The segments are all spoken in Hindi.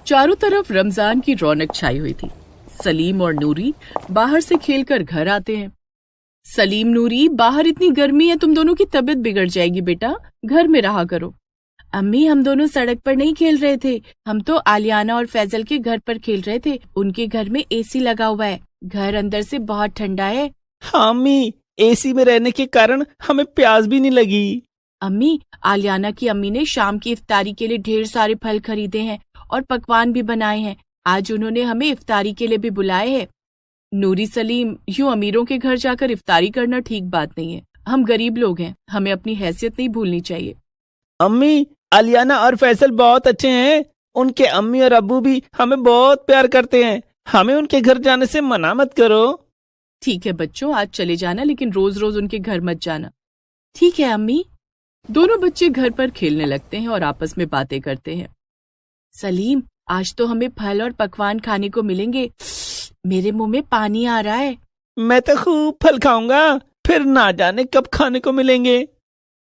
चारों तरफ रमजान की रौनक छाई हुई थी। सलीम और नूरी बाहर से खेलकर घर आते हैं। सलीम, नूरी, बाहर इतनी गर्मी है, तुम दोनों की तबीयत बिगड़ जाएगी बेटा, घर में रहा करो। अम्मी, हम दोनों सड़क पर नहीं खेल रहे थे, हम तो आलियाना और फैजल के घर पर खेल रहे थे। उनके घर में एसी लगा हुआ है, घर अंदर से बहुत ठंडा है। हाँ अम्मी, एसी में रहने के कारण हमें प्यास भी नहीं लगी। अम्मी, आलियाना की अम्मी ने शाम की इफ्तारी के लिए ढेर सारे फल खरीदे हैं और पकवान भी बनाए हैं। आज उन्होंने हमें इफ्तारी के लिए भी बुलाए हैं। नूरी, सलीम, यूं अमीरों के घर जाकर इफ्तारी करना ठीक बात नहीं है। हम गरीब लोग हैं, हमें अपनी हैसियत नहीं भूलनी चाहिए। अम्मी, आलियाना और फैसल बहुत अच्छे हैं, उनके अम्मी और अब्बू भी हमें बहुत प्यार करते हैं, हमें उनके घर जाने से मना मत करो। ठीक है बच्चों, आज चले जाना, लेकिन रोज रोज उनके घर मत जाना। ठीक है अम्मी। दोनों बच्चे घर पर खेलने लगते हैं और आपस में बातें करते हैं। सलीम, आज तो हमें फल और पकवान खाने को मिलेंगे, मेरे मुंह में पानी आ रहा है। मैं तो खूब फल खाऊंगा, फिर ना जाने कब खाने को मिलेंगे।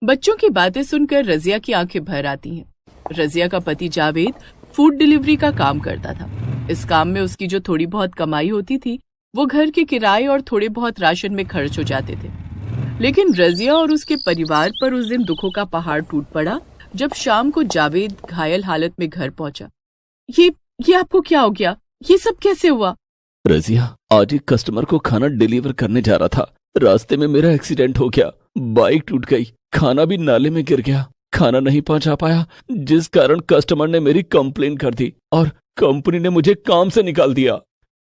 बच्चों की बातें सुनकर रजिया की आंखें भर आती हैं। रजिया का पति जावेद फूड डिलीवरी का काम करता था। इस काम में उसकी जो थोड़ी बहुत कमाई होती थी वो घर के किराए और थोड़े बहुत राशन में खर्च हो जाते थे। लेकिन रजिया और उसके परिवार पर उस दिन दुखों का पहाड़ टूट पड़ा जब शाम को जावेद घायल हालत में घर पहुंचा। ये आपको क्या हो गया? ये सब कैसे हुआ? रजिया, आज एक कस्टमर को खाना डिलीवर करने जा रहा था, रास्ते में मेरा एक्सीडेंट हो गया, बाइक टूट गई, खाना भी नाले में गिर गया, खाना नहीं पहुंचा पाया, जिस कारण कस्टमर ने मेरी कंप्लेन कर दी और कंपनी ने मुझे काम से निकाल दिया।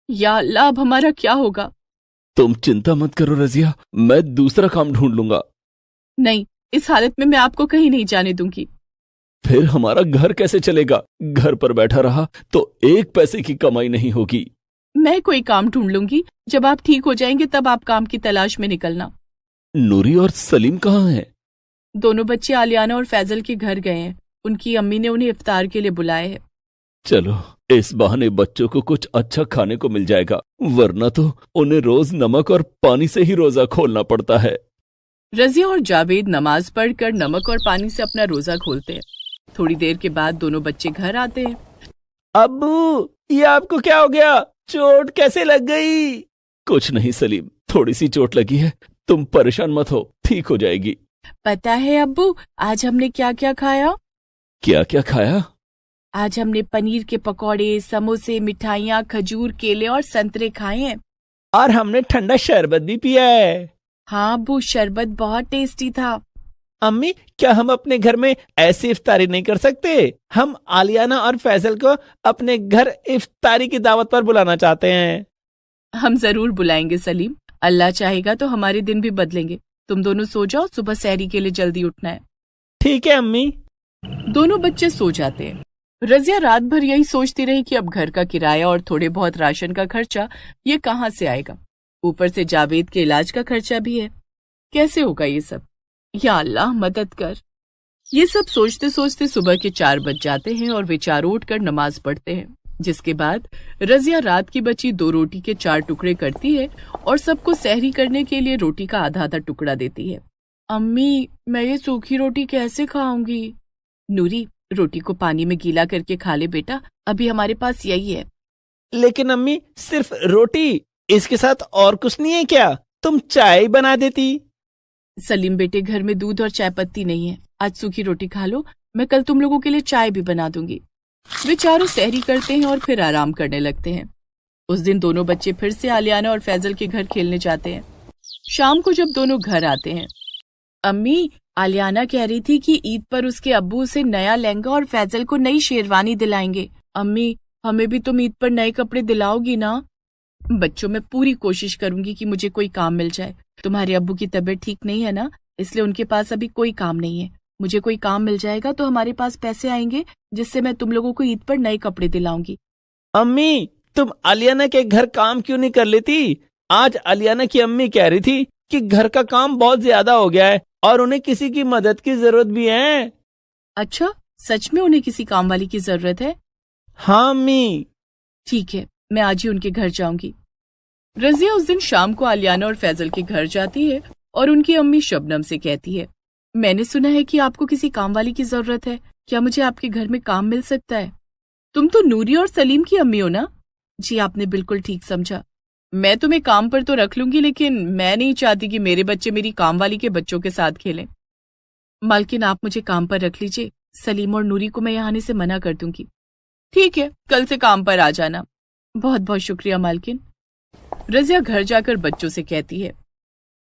या अल्लाह, अब हमारा क्या होगा? तुम चिंता मत करो रजिया, मैं दूसरा काम ढूंढ लूंगा। नहीं, इस हालत में मैं आपको कहीं नहीं जाने दूंगी। फिर हमारा घर कैसे चलेगा? घर पर बैठा रहा तो एक पैसे की कमाई नहीं होगी। मैं कोई काम ढूंढ लूंगी, जब आप ठीक हो जाएंगे तब आप काम की तलाश में निकलना। नूरी और सलीम कहाँ हैं? दोनों बच्चे आलियाना और फैजल के घर गए हैं, उनकी अम्मी ने उन्हें इफ्तार के लिए बुलाए है। चलो, इस बहाने बच्चों को कुछ अच्छा खाने को मिल जाएगा, वरना तो उन्हें रोज नमक और पानी से ही रोजा खोलना पड़ता है। रजिया और जावेद नमाज पढ़कर नमक और पानी से अपना रोजा खोलते हैं। थोड़ी देर के बाद दोनों बच्चे घर आते हैं। अब्बू, ये आपको क्या हो गया? चोट कैसे लग गई? कुछ नहीं सलीम, थोड़ी सी चोट लगी है, तुम परेशान मत हो, ठीक हो जाएगी। पता है अब्बू, आज हमने क्या क्या खाया? क्या क्या खाया? आज हमने पनीर के पकौड़े, समोसे, मिठाइयाँ, खजूर, केले और संतरे खाए हैं। और हमने ठंडा शरबत भी पिया है। हाँ अब्बू, शरबत बहुत टेस्टी था। अम्मी, क्या हम अपने घर में ऐसी इफ्तारी नहीं कर सकते? हम आलियाना और फैसल को अपने घर इफ्तारी की दावत पर बुलाना चाहते हैं। हम जरूर बुलाएंगे सलीम, अल्लाह चाहेगा तो हमारे दिन भी बदलेंगे। तुम दोनों सो जाओ, सुबह सहरी के लिए जल्दी उठना है। ठीक है अम्मी। दोनों बच्चे सो जाते हैं। रजिया रात भर यही सोचती रही कि अब घर का किराया और थोड़े बहुत राशन का खर्चा ये कहाँ से आएगा। ऊपर से जावेद के इलाज का खर्चा भी है, कैसे होगा ये सब? या अल्लाह मदद कर। ये सब सोचते सोचते सुबह के 4 बज जाते हैं और वे चारों उठकर नमाज पढ़ते हैं। जिसके बाद रजिया रात की बची 2 रोटी के 4 टुकड़े करती है और सबको सहरी करने के लिए रोटी का आधा आधा टुकड़ा देती है। अम्मी, मैं ये सूखी रोटी कैसे खाऊंगी? नूरी, रोटी को पानी में गीला करके खा ले बेटा, अभी हमारे पास यही है। लेकिन अम्मी, सिर्फ रोटी, इसके साथ और कुछ नहीं है क्या? तुम चाय बना देती। सलीम बेटे, घर में दूध और चाय पत्ती नहीं है, आज सूखी रोटी खा लो, मैं कल तुम लोगों के लिए चाय भी बना दूंगी। वे चारों सहरी करते हैं और फिर आराम करने लगते हैं। उस दिन दोनों बच्चे फिर से आलियाना और फैजल के घर खेलने जाते हैं। शाम को जब दोनों घर आते हैं, अम्मी, आलियाना कह रही थी कि ईद पर उसके अब्बू उसे नया लहंगा और फैजल को नई शेरवानी दिलाएंगे। अम्मी, हमें भी तुम ईद पर नए कपड़े दिलाओगी ना? बच्चों, मैं पूरी कोशिश करूंगी कि मुझे कोई काम मिल जाए। तुम्हारे अब्बू की तबीयत ठीक नहीं है ना, इसलिए उनके पास अभी कोई काम नहीं है। मुझे कोई काम मिल जाएगा तो हमारे पास पैसे आएंगे, जिससे मैं तुम लोगों को ईद पर नए कपड़े दिलाऊंगी। अम्मी, तुम आलियाना के घर काम क्यों नहीं कर लेती? आज आलियाना की अम्मी कह रही थी कि घर का काम बहुत ज्यादा हो गया है और उन्हें किसी की मदद की जरूरत भी है। अच्छा, सच में उन्हें किसी काम वाली की जरूरत है? हाँ अम्मी। ठीक है, मैं आज ही उनके घर जाऊंगी। रजिया उस दिन शाम को आलियाना और फैजल के घर जाती है और उनकी अम्मी शबनम से कहती है, मैंने सुना है कि आपको किसी काम वाली की जरूरत है, क्या मुझे आपके घर में काम मिल सकता है? तुम तो नूरी और सलीम की अम्मी हो ना? जी आपने बिल्कुल ठीक समझा। मैं तुम्हें काम पर तो रख लूंगी, लेकिन मैं नहीं चाहती कि मेरे बच्चे मेरी कामवाली के बच्चों के साथ खेलें। मालकिन आप मुझे काम पर रख लीजिए, सलीम और नूरी को मैं यहाँ आने से मना कर दूंगी। ठीक है, कल से काम पर आ जाना। बहुत बहुत शुक्रिया मालकिन। रजिया घर जाकर बच्चों से कहती है,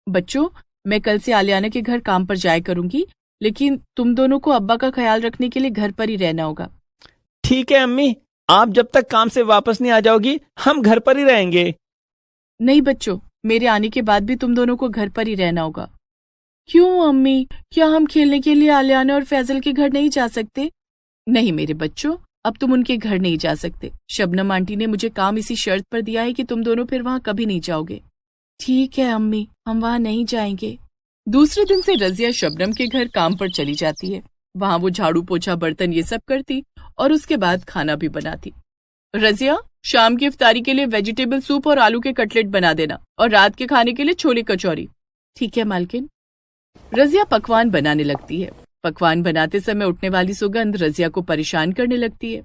बच्चों मैं कल से आलियाना के घर काम पर जाया करूंगी, लेकिन तुम दोनों को अब्बा का ख्याल रखने के लिए घर पर ही रहना होगा। ठीक है अम्मी, आप जब तक काम से वापस नहीं आ जाओगी हम घर पर ही रहेंगे। नहीं बच्चों, मेरे आने के बाद भी तुम दोनों को घर पर ही रहना होगा। क्यों अम्मी, क्या हम खेलने के लिए आलियाना और फैजल के घर नहीं जा सकते? नहीं मेरे बच्चों, अब तुम उनके घर नहीं जा सकते। शबनम आंटी ने मुझे काम इसी शर्त पर दिया है कि तुम दोनों फिर वहां कभी नहीं जाओगे। ठीक है अम्मी, हम वहां नहीं जाएंगे। दूसरे दिन से रजिया शबनम के घर काम पर चली जाती है। वहां वो झाड़ू पोछा बर्तन ये सब करती और उसके बाद खाना भी बनाती। रजिया, शाम की इफ्तारी के लिए वेजिटेबल सूप और आलू के कटलेट बना देना, और रात के खाने के लिए छोले कचौरी। ठीक है मालकिन। रजिया पकवान बनाने लगती है। पकवान बनाते समय उठने वाली सुगंध रजिया को परेशान करने लगती है।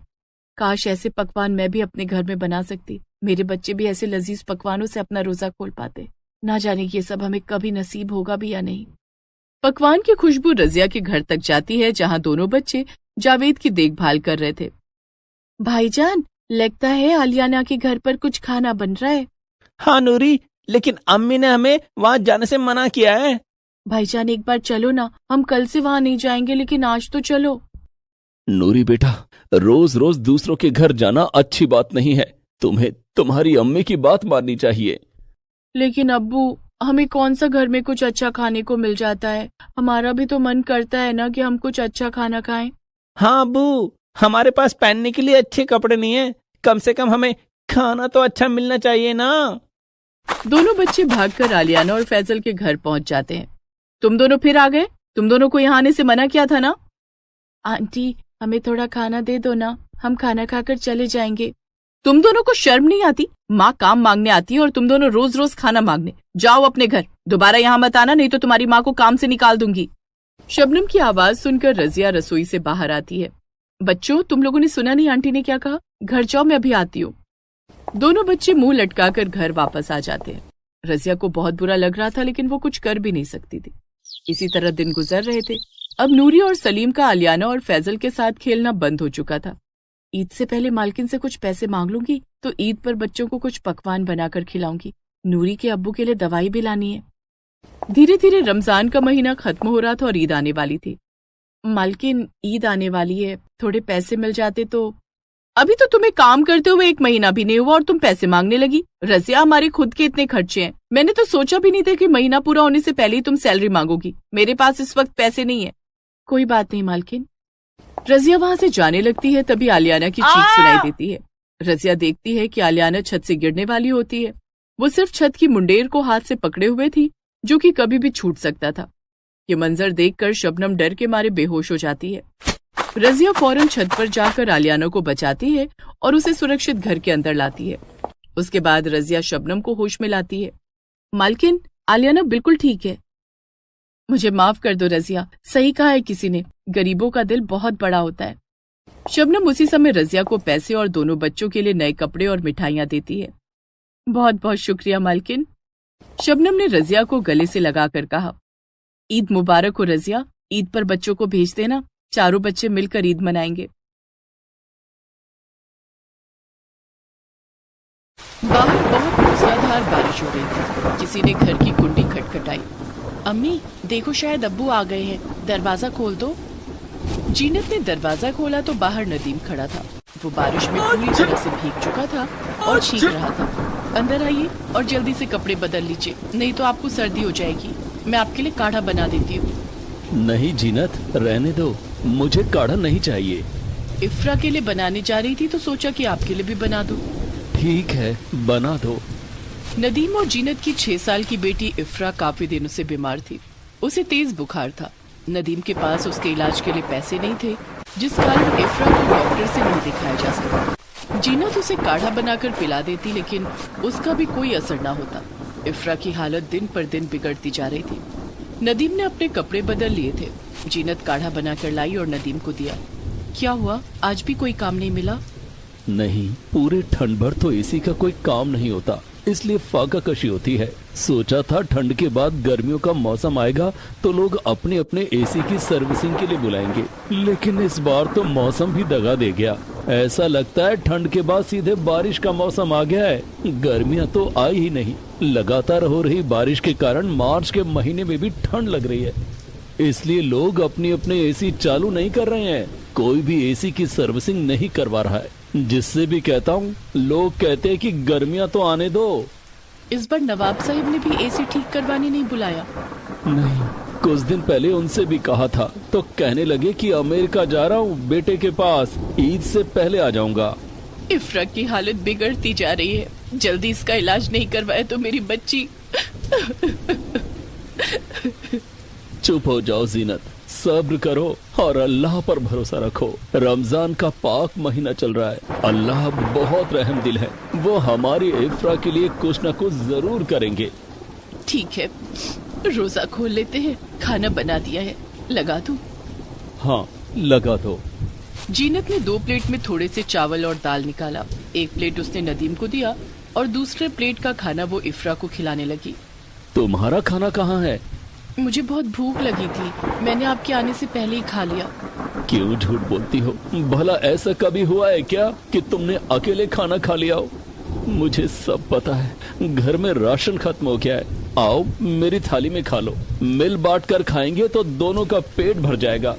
काश ऐसे पकवान मैं भी अपने घर में बना सकती, मेरे बच्चे भी ऐसे लजीज पकवानों से अपना रोजा खोल पाते। ना जाने ये सब हमें कभी नसीब होगा भी या नहीं। पकवान की खुशबू रजिया के घर तक जाती है, जहां दोनों बच्चे जावेद की देखभाल कर रहे थे। भाईजान, लगता है आलियाना के घर पर कुछ खाना बन रहा है। हाँ नूरी, लेकिन अम्मी ने हमें वहां जाने से मना किया है। भाईजान एक बार चलो ना, हम कल से वहां नहीं जाएंगे, लेकिन आज तो चलो। नूरी बेटा, रोज रोज दूसरों के घर जाना अच्छी बात नहीं है। तुम्हें तुम्हारी अम्मी की बात माननी चाहिए। लेकिन अब्बू, हमें कौन सा घर में कुछ अच्छा खाने को मिल जाता है? हमारा भी तो मन करता है ना कि हम कुछ अच्छा खाना खाएं। हाँ अब्बू, हमारे पास पहनने के लिए अच्छे कपड़े नहीं है, कम से कम हमें खाना तो अच्छा मिलना चाहिए ना। दोनों बच्चे भागकर आलियाना और फैजल के घर पहुंच जाते हैं। तुम दोनों फिर आ गए? तुम दोनों को यहाँ आने से मना किया था ना? आंटी, हमें थोड़ा खाना दे दो ना, हम खाना खाकर चले जाएंगे। तुम दोनों को शर्म नहीं आती? माँ काम मांगने आती है और तुम दोनों रोज रोज खाना मांगने। जाओ अपने घर, दोबारा यहाँ मत आना, नहीं तो तुम्हारी माँ को काम से निकाल दूंगी। शबनम की आवाज सुनकर रजिया रसोई से बाहर आती है। बच्चों, तुम लोगों ने सुना नहीं आंटी ने क्या कहा? घर जाओ, मैं अभी आती हूँ। दोनों बच्चे मुंह लटकाकर घर वापस आ जाते हैं। रजिया को बहुत बुरा लग रहा था, लेकिन वो कुछ कर भी नहीं सकती थी। इसी तरह दिन गुजर रहे थे। अब नूरी और सलीम का आलियाना और फैजल के साथ खेलना बंद हो चुका था। ईद से पहले मालकिन से कुछ पैसे मांग लूंगी, तो ईद पर बच्चों को कुछ पकवान बनाकर खिलाऊंगी। नूरी के अब्बू के लिए दवाई भी लानी है। धीरे धीरे रमजान का महीना खत्म हो रहा था और ईद आने वाली थी। मालकिन, ईद आने वाली है, थोड़े पैसे मिल जाते तो। अभी तो तुम्हें काम करते हुए 1 महीना भी नहीं हुआ और तुम पैसे मांगने लगी। रजिया, हमारे खुद के इतने खर्चे हैं। मैंने तो सोचा भी नहीं था कि महीना पूरा होने से पहले ही तुम सैलरी मांगोगी। मेरे पास इस वक्त पैसे नहीं है। कोई बात नहीं मालकिन। रजिया वहां से जाने लगती है, तभी आलियाना की चीख सुनाई देती है। रजिया देखती है कि आलियाना छत से गिरने वाली होती है। वो सिर्फ छत की मुंडेर को हाथ से पकड़े हुए थी, जो कि कभी भी छूट सकता था। ये मंजर देखकर शबनम डर के मारे बेहोश हो जाती है। रजिया फौरन छत पर जाकर आलियाना को बचाती है और उसे सुरक्षित घर के अंदर लाती है। उसके बाद रजिया शबनम को होश में लाती है। मालकिन, आलियाना बिल्कुल ठीक है। मुझे माफ कर दो रजिया, सही कहा है किसी ने, गरीबों का दिल बहुत बड़ा होता है। शबनम उसी समय रजिया को पैसे और दोनों बच्चों के लिए नए कपड़े और मिठाइयां देती है। बहुत बहुत शुक्रिया मालकिन। शबनम ने रजिया को गले से लगाकर कहा, ईद मुबारक हो रजिया। ईद पर बच्चों को भेज देना, चारों बच्चे मिलकर ईद मनाएंगे। बाहर बहुत मूसलाधार बारिश हो रही थी। किसी ने घर की कुंडी खटखटाई। अम्मी, देखो शायद अब्बू आ गए हैं, दरवाजा खोल दो। जीनत ने दरवाजा खोला तो बाहर नदीम खड़ा था। वो बारिश में पूरी तरह से भीग चुका था और छींक रहा था। अंदर आइए और जल्दी से कपड़े बदल लीजिए, नहीं तो आपको सर्दी हो जाएगी। मैं आपके लिए काढ़ा बना देती हूँ। नहीं जीनत, रहने दो, मुझे काढ़ा नहीं चाहिए। इफ्रा के लिए बनाने जा रही थी तो सोचा कि आपके लिए भी बना दूं। ठीक है, बना दो। नदीम और जीनत की 6 साल की बेटी इफ्रा काफी दिनों से बीमार थी। उसे तेज बुखार था। नदीम के पास उसके इलाज के लिए पैसे नहीं थे, जिस कारण इफ्रा को डॉक्टर से नहीं दिखाया जा सका। जीनत उसे काढ़ा बनाकर पिला देती, लेकिन उसका भी कोई असर ना होता। इफ्रा की हालत दिन पर दिन बिगड़ती जा रही थी। नदीम ने अपने कपड़े बदल लिए थे। जीनत काढ़ा बनाकर लाई और नदीम को दिया। क्या हुआ, आज भी कोई काम नहीं मिला? नहीं, पूरे ठंड भर तो एसी का कोई काम नहीं होता, इसलिए फाका कशी होती है। सोचा था ठंड के बाद गर्मियों का मौसम आएगा तो लोग अपने अपने एसी की सर्विसिंग के लिए बुलाएंगे, लेकिन इस बार तो मौसम भी दगा दे गया। ऐसा लगता है ठंड के बाद सीधे बारिश का मौसम आ गया है। गर्मियां तो आई ही नहीं। लगातार हो रही बारिश के कारण मार्च के महीने में भी ठंड लग रही है, इसलिए लोग अपने अपने एसी चालू नहीं कर रहे हैं। कोई भी एसी की सर्विसिंग नहीं करवा रहा है, जिससे भी कहता हूँ लोग कहते हैं कि गर्मियां तो आने दो। इस बार नवाब साहिब ने भी एसी ठीक करवाने नहीं बुलाया? नहीं, कुछ दिन पहले उनसे भी कहा था तो कहने लगे कि अमेरिका जा रहा हूँ बेटे के पास, ईद से पहले आ जाऊंगा। इफ्रा की हालत बिगड़ती जा रही है, जल्दी इसका इलाज नहीं करवाए तो मेरी बच्ची। चुप हो जाओ जीनत, सब्र करो और अल्लाह पर भरोसा रखो। रमजान का पाक महीना चल रहा है, अल्लाह बहुत रहम दिल है, वो हमारी इफ्रा के लिए कुछ न कुछ जरूर करेंगे। ठीक है, रोजा खोल लेते हैं। खाना बना दिया है, लगा दूं? हाँ, लगा दो। जीनत ने 2 प्लेट में थोड़े से चावल और दाल निकाला। एक प्लेट उसने नदीम को दिया और दूसरे प्लेट का खाना वो इफ्रा को खिलाने लगी। तुम्हारा खाना कहाँ है? मुझे बहुत भूख लगी थी, मैंने आपके आने से पहले ही खा लिया। क्यों झूठ बोलती हो? भला ऐसा कभी हुआ है क्या कि तुमने अकेले खाना खा लिया हो? मुझे सब पता है, घर में राशन खत्म हो गया है। आओ मेरी थाली में खा लो, मिल बांट कर खाएंगे तो दोनों का पेट भर जाएगा।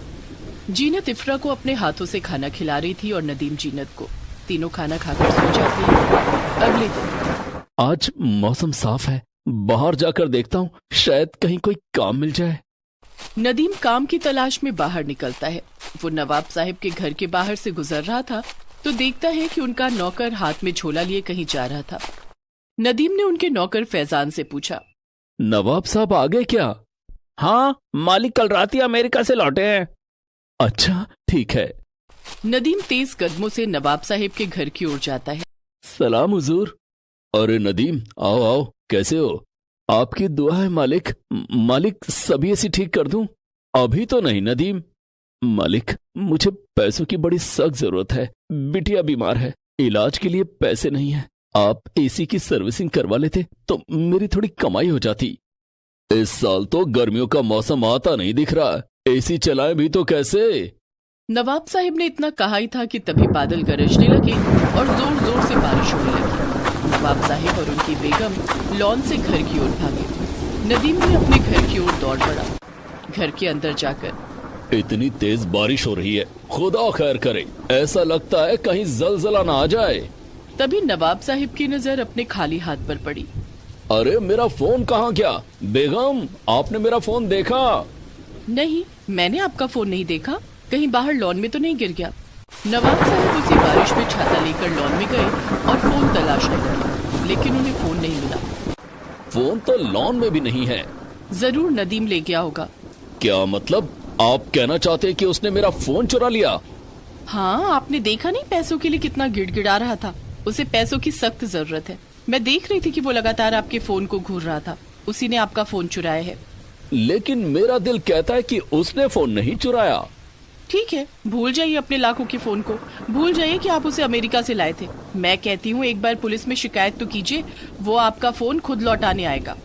जीनत इफ्रा को अपने हाथों से खाना खिला रही थी और नदीम जीनत को। तीनों खाना खाकर सो जाते हैं। अगले दिन आज मौसम साफ है, बाहर जाकर देखता हूँ, शायद कहीं कोई काम मिल जाए। नदीम काम की तलाश में बाहर निकलता है। वो नवाब साहिब के घर के बाहर से गुजर रहा था तो देखता है कि उनका नौकर हाथ में झोला लिए कहीं जा रहा था। नदीम ने उनके नौकर फैजान से पूछा, नवाब साहब आ गए क्या? हाँ, मालिक कल रात ही अमेरिका से लौटे हैं। अच्छा, ठीक है। नदीम तेज कदमों से नवाब साहिब के घर की ओर जाता है। सलाम हुजूर। अरे नदीम, आओ आओ, कैसे हो? आपकी दुआ है मालिक। मालिक, सभी ऐसी ठीक कर दूं? अभी तो नहीं नदीम। मालिक, मुझे पैसों की बड़ी सख्त जरूरत है, बिटिया बीमार है, इलाज के लिए पैसे नहीं है। आप एसी की सर्विसिंग करवा लेते तो मेरी थोड़ी कमाई हो जाती। इस साल तो गर्मियों का मौसम आता नहीं दिख रहा, एसी चलाएं भी तो कैसे? नवाब साहिब ने इतना कहा ही था कि तभी बादल गरजने लगे और जोर जोर से बारिश होने लगी। नवाब साहिब और उनकी बेगम लॉन से घर की ओर भागे। नदीम भी अपने घर की ओर दौड़ पड़ा। घर के अंदर जाकर, इतनी तेज बारिश हो रही है, खुदा खैर करे, ऐसा लगता है कहीं जलजला ना आ जाए। तभी नवाब साहिब की नजर अपने खाली हाथ पर पड़ी। अरे मेरा फोन कहाँ गया? बेगम, आपने मेरा फोन देखा? नहीं, मैंने आपका फोन नहीं देखा, कहीं बाहर लॉन में तो नहीं गिर गया। नवाब साहब उसी बारिश में छाता लेकर लॉन में गए और फोन तलाशने लगे, लेकिन उन्हें फोन नहीं मिला। फोन तो लॉन में भी नहीं है। जरूर नदीम ले गया होगा। क्या मतलब? आप कहना चाहते हैं कि उसने मेरा फोन चुरा लिया? हाँ, आपने देखा नहीं पैसों के लिए कितना गिड़गिड़ा रहा था? उसे पैसों की सख्त जरूरत है। मैं देख रही थी कि वो लगातार आपके फोन को घूर रहा था। उसी ने आपका फोन चुराया है। लेकिन मेरा दिल कहता है कि उसने फोन नहीं चुराया। ठीक है, भूल जाइए अपने लाखों के फोन को, भूल जाइए कि आप उसे अमेरिका से लाए थे। मैं कहती हूँ एक बार पुलिस में शिकायत तो कीजिए, वो आपका फोन खुद लौटाने आएगा।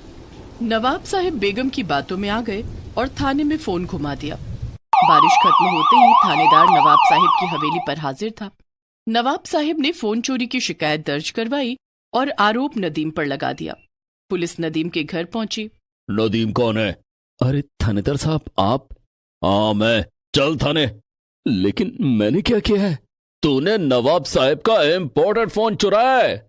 नवाब साहिब बेगम की बातों में आ गए और थाने में फोन घुमा दिया। बारिश खत्म होते ही थानेदार नवाब साहिब की हवेली पर हाजिर था। नवाब साहिब ने फोन चोरी की शिकायत दर्ज करवाई और आरोप नदीम पर लगा दिया। पुलिस नदीम के घर पहुंची। नदीम कौन है? अरे थानेदार साहब, आप? हाँ मैं, चल थाने। लेकिन मैंने क्या किया है? तूने नवाब साहब का इम्पोर्टेड फोन चुराया है।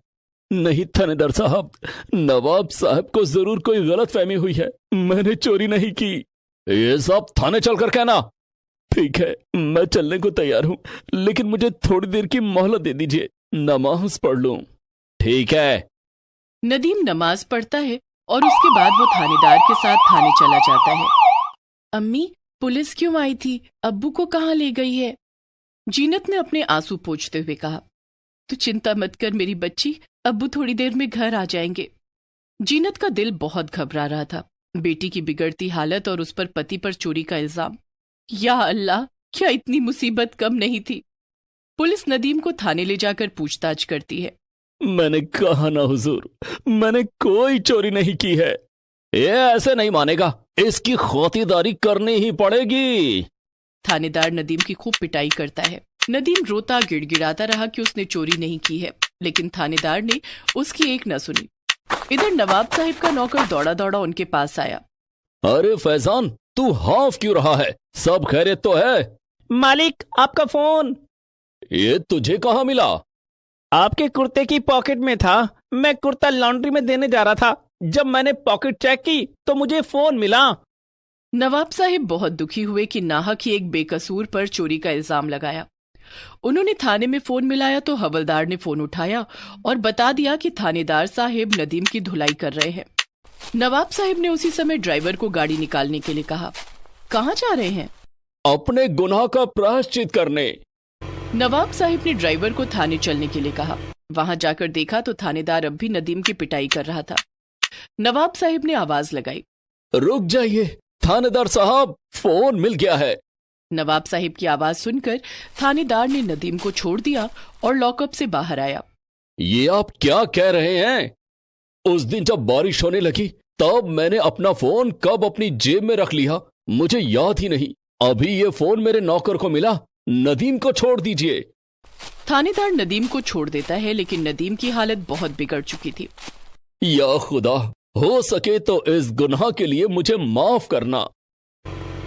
नहीं थानेदार साहब, नवाब साहब को जरूर कोई गलत फहमी हुई है, मैंने चोरी नहीं की। ये सब थाने चलकर कहना। ठीक है, मैं चलने को तैयार हूं, लेकिन मुझे थोड़ी देर की मोहलत दे दीजिए, नमाज पढ़ लूं। ठीक है। नदीम नमाज पढ़ता है और उसके बाद वो थानेदार के साथ थाने चला जाता है। अम्मी, पुलिस क्यों आई थी? अब्बू को कहाँ ले गई है? जीनत ने अपने आंसू पोंछते हुए कहा। तू चिंता मत कर मेरी बच्ची, अब्बू थोड़ी देर में घर आ जाएंगे। जीनत का दिल बहुत घबरा रहा था। बेटी की बिगड़ती हालत और उस पर पति पर चोरी का इल्जाम। या अल्लाह, क्या इतनी मुसीबत कम नहीं थी? पुलिस नदीम को थाने ले जाकर पूछताछ करती है। मैंने कहा ना हुजूर, मैंने कोई चोरी नहीं की है। ये ऐसे नहीं मानेगा, इसकी खातिरदारी करनी ही पड़ेगी। थानेदार नदीम की खूब पिटाई करता है। नदीम रोता गिड़गिड़ाता रहा कि उसने चोरी नहीं की है, लेकिन थानेदार ने उसकी एक न सुनी। इधर नवाब साहिब का नौकर दौड़ा दौड़ा उनके पास आया। अरे फैजान, तू हाफ क्यों रहा है? सब खैरियत तो है? मालिक, आपका फोन। ये तुझे कहाँ मिला? आपके कुर्ते की पॉकेट में था। मैं कुर्ता लॉन्ड्री में देने जा रहा था। जब मैंने पॉकेट चेक की तो मुझे फोन मिला। नवाब साहिब बहुत दुखी हुए कि नाहक ही एक बेकसूर पर चोरी का इल्जाम लगाया। उन्होंने थाने में फोन मिलाया तो हवलदार ने फोन उठाया और बता दिया कि थानेदार साहिब नदीम की धुलाई कर रहे हैं। नवाब साहिब ने उसी समय ड्राइवर को गाड़ी निकालने के लिए कहा। कहाँ जा रहे हैं? अपने गुनाह का प्रायश्चित करने। नवाब साहिब ने ड्राइवर को थाने चलने के लिए कहा। वहां जाकर देखा तो थानेदार अब भी नदीम की पिटाई कर रहा था। नवाब साहिब ने आवाज लगाई, रुक जाइए थानेदार साहब, फोन मिल गया है। नवाब साहिब की आवाज सुनकर थानेदार ने नदीम को छोड़ दिया और लॉकअप से बाहर आया। ये आप क्या कह रहे हैं? उस दिन जब बारिश होने लगी तब मैंने अपना फोन कब अपनी जेब में रख लिया मुझे याद ही नहीं। अभी ये फोन मेरे नौकर को मिला। नदीम को छोड़ दीजिए। थानेदार नदीम को छोड़ देता है, लेकिन नदीम की हालत बहुत बिगड़ चुकी थी। या खुदा, हो सके तो इस गुनाह के लिए मुझे माफ करना।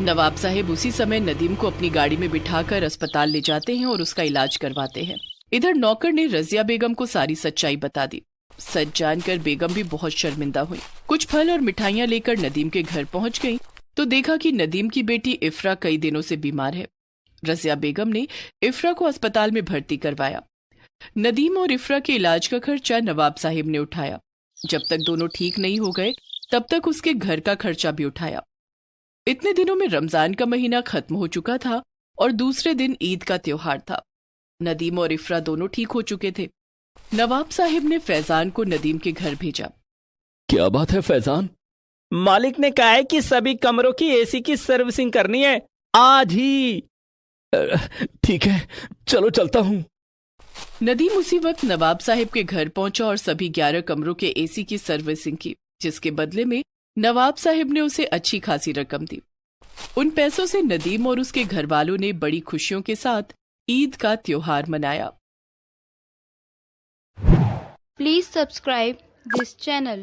नवाब साहिब उसी समय नदीम को अपनी गाड़ी में बिठाकर अस्पताल ले जाते हैं और उसका इलाज करवाते हैं। इधर नौकर ने रजिया बेगम को सारी सच्चाई बता दी। सच जानकर बेगम भी बहुत शर्मिंदा हुई। कुछ फल और मिठाइयां लेकर नदीम के घर पहुंच गई तो देखा कि नदीम की बेटी इफ्रा कई दिनों से बीमार है। रजिया बेगम ने इफ्रा को अस्पताल में भर्ती करवाया। नदीम और इफ्रा के इलाज का खर्चा नवाब साहिब ने उठाया। जब तक दोनों ठीक नहीं हो गए तब तक उसके घर का खर्चा भी उठाया। इतने दिनों में रमजान का महीना खत्म हो चुका था और दूसरे दिन ईद का त्योहार था। नदीम और इफ्रा दोनों ठीक हो चुके थे। नवाब साहिब ने फैजान को नदीम के घर भेजा। क्या बात है फैजान? मालिक ने कहा है कि सभी कमरों की एसी की सर्विसिंग करनी है आज ही। ठीक है, चलो चलता हूँ। नदीम उसी वक्त नवाब साहिब के घर पहुंचा और सभी 11 कमरों के एसी की सर्विसिंग की, जिसके बदले में नवाब साहिब ने उसे अच्छी खासी रकम दी। उन पैसों से नदीम और उसके घर वालों ने बड़ी खुशियों के साथ ईद का त्योहार मनाया। Please subscribe this channel.